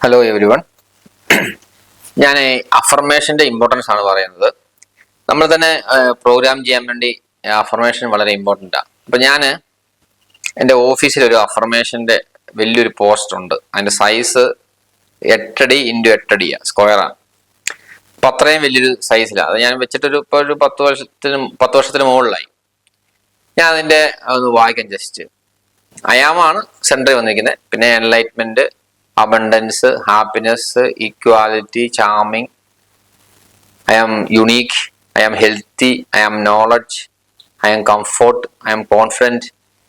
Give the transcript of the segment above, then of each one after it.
Hello every one. ഞാൻ അഫർമേഷന്റെ importance ആണ് പറയുന്നത്. നമ്മൾ തന്നെ പ്രോഗ്രാം ചെയ്യാൻ വേണ്ടി അഫർമേഷൻ വളരെ ഇമ്പോർട്ടൻ്റ് ആണ്. അപ്പൊ ഞാൻ എൻ്റെ ഓഫീസിൽ ഒരു അഫർമേഷന്റെ വലിയൊരു പോസ്റ്റർ ഉണ്ട്. അതിന്റെ സൈസ് 8 അടി × 8 അടിയാണ്, സ്ക്വയറാണ്. അപ്പൊ അത്രയും വലിയൊരു സൈസിലാണ്. അത് ഞാൻ വെച്ചിട്ടൊരു ഇപ്പോൾ ഒരു 10 വർഷത്തിന് മുകളിലായി. ഞാൻ അതിന്റെ ഒന്ന് വായിക്കാൻ ജസ്റ്റ്. അയാമാണ് സെൻറ്ററിൽ വന്നിരിക്കുന്നത്. പിന്നെ enlightenment, abundance, happiness, equality, charming, I am unique, I am healthy, I am knowledge, I am comfort, I am confident,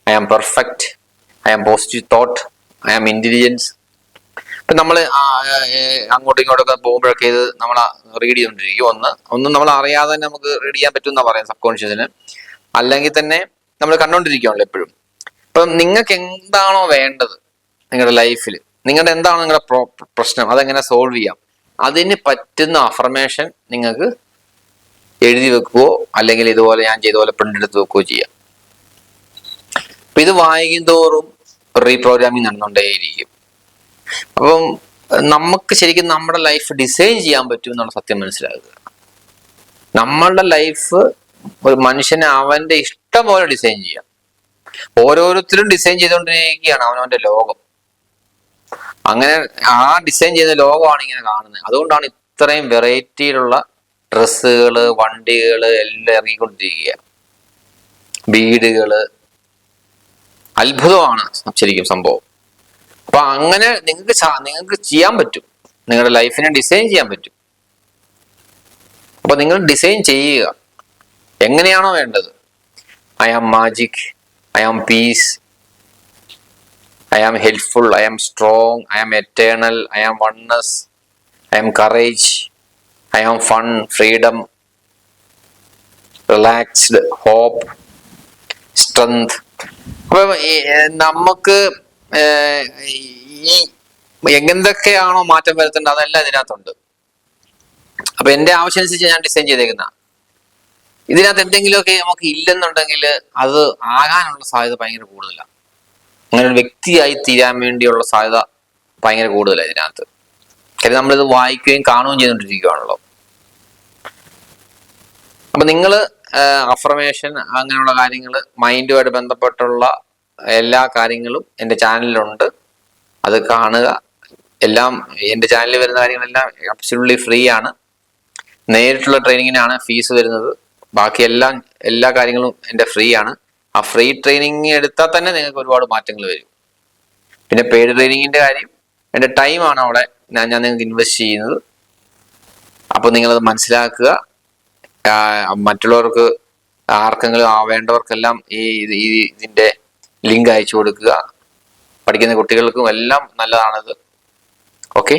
I am perfect, I am positive thought, I am intelligence. ഇപ്പം നമ്മൾ അങ്ങോട്ടും ഇങ്ങോട്ടൊക്കെ പോകുമ്പോഴൊക്കെ ഇത് നമ്മൾ റീഡ് ചെയ്തുകൊണ്ടിരിക്കും. ഒന്ന് നമ്മൾ അറിയാതെ തന്നെ നമുക്ക് റീഡ് ചെയ്യാൻ പറ്റും എന്നാ പറയാം, സബ് കോൺഷ്യസിന്. അല്ലെങ്കിൽ തന്നെ നമ്മൾ കണ്ടുകൊണ്ടിരിക്കുകയാണല്ലോ എപ്പോഴും. അപ്പം നിങ്ങൾക്ക് എന്താണോ വേണ്ടത് നിങ്ങളുടെ ലൈഫിൽ, നിങ്ങളുടെ എന്താണ് നിങ്ങളുടെ പ്രശ്നം, അതെങ്ങനെ സോൾവ് ചെയ്യാം, അതിന് പറ്റുന്ന അഫർമേഷൻ നിങ്ങൾക്ക് എഴുതി വെക്കുകയോ അല്ലെങ്കിൽ ഇതുപോലെ ഞാൻ ചെയ്ത പോലെ പ്രിന്റ് എടുത്ത് വെക്കുകയോ ചെയ്യാം. അപ്പൊ ഇത് വായിക്കും തോറും റീപ്രോഗ്രാമിങ് നടന്നുകൊണ്ടേയിരിക്കും. അപ്പം നമുക്ക് ശരിക്കും നമ്മുടെ ലൈഫ് ഡിസൈൻ ചെയ്യാൻ പറ്റും എന്നുള്ള സത്യം മനസ്സിലാക്കുക. നമ്മളുടെ ലൈഫ് ഒരു മനുഷ്യനെ അവന്റെ ഇഷ്ടം പോലെ ഡിസൈൻ ചെയ്യാം. ഓരോരുത്തരും ഡിസൈൻ ചെയ്തുകൊണ്ടിരിക്കുകയാണ് അവനവന്റെ ലോകം. അങ്ങനെ ആ ഡിസൈൻ ചെയ്ത ലോകമാണ് ഇങ്ങനെ കാണുന്നത്. അതുകൊണ്ടാണ് ഇത്രയും വെറൈറ്റിയിലുള്ള ഡ്രസ്സുകള്, വണ്ടികള് എല്ലാം ഇറങ്ങിക്കൊണ്ടിരിക്കുക, വീടുകള്. അത്ഭുതമാണ് ശരിക്കും സംഭവം. അപ്പൊ അങ്ങനെ നിങ്ങൾക്ക് ചെയ്യാൻ പറ്റും, നിങ്ങളുടെ ലൈഫിനെ ഡിസൈൻ ചെയ്യാൻ പറ്റും. അപ്പൊ നിങ്ങൾ ഡിസൈൻ ചെയ്യുക. എങ്ങനെയാണോ വേണ്ടത്. I am magic, I am peace, I am helpful, I am strong, I am eternal, I am oneness, I am courage, I am fun, freedom, relaxed, hope, strength. അപ്പൊ നമുക്ക് ഈ എന്തൊക്കെയാണോ മാറ്റം വരുത്തേണ്ടത് അതെല്ലാം ഇതിനകത്തുണ്ട്. അപ്പൊ എന്റെ ആവശ്യം അനുസരിച്ച് ഞാൻ ഡിസൈൻ ചെയ്തേക്കുന്ന. ഇതിനകത്ത് എന്തെങ്കിലുമൊക്കെ നമുക്ക് ഇല്ലെന്നുണ്ടെങ്കിൽ അത് ആകാനുള്ള സാധ്യത ഭയങ്കര കൂടുതലാണ്. അങ്ങനെ ഒരു വ്യക്തിയായി തീരാൻ വേണ്ടിയുള്ള സാധ്യത ഭയങ്കര കൂടുതലാണ് ഇതിനകത്ത്. കാര്യം നമ്മളിത് വായിക്കുകയും കാണുകയും ചെയ്തുകൊണ്ടിരിക്കുകയാണല്ലോ. അപ്പൊ നിങ്ങൾ അഫർമേഷൻ അങ്ങനെയുള്ള കാര്യങ്ങൾ, മൈൻഡുമായിട്ട് ബന്ധപ്പെട്ടുള്ള എല്ലാ കാര്യങ്ങളും എൻ്റെ ചാനലിലുണ്ട്. അത് കാണുക. എല്ലാം എൻ്റെ ചാനലിൽ വരുന്ന കാര്യങ്ങളെല്ലാം അബ്സല്യൂട്ട്ലി ഫ്രീ ആണ്. നേരിട്ടുള്ള ട്രെയിനിങ്ങിനാണ് ഫീസ് വരുന്നത്. ബാക്കി എല്ലാ കാര്യങ്ങളും എൻ്റെ ഫ്രീ ആണ്. ആ ഫ്രീ ട്രെയിനിങ് എടുത്താൽ തന്നെ നിങ്ങൾക്ക് ഒരുപാട് മാറ്റങ്ങൾ വരും. പിന്നെ പെയ്ഡ് ട്രെയിനിങ്ങിന്റെ കാര്യം, എൻ്റെ ടൈമാണ് അവിടെ ഞാൻ നിങ്ങൾക്ക് ഇൻവെസ്റ്റ് ചെയ്യുന്നത്. അപ്പൊ നിങ്ങളത് മനസ്സിലാക്കുക. മറ്റുള്ളവർക്ക് ആർക്കെങ്കിലും വേണ്ടവർക്കെല്ലാം ഇതിന്റെ ലിങ്ക് അയച്ചു കൊടുക്കുക. പഠിക്കുന്ന കുട്ടികൾക്കും എല്ലാം നല്ലതാണത്. ഓക്കെ.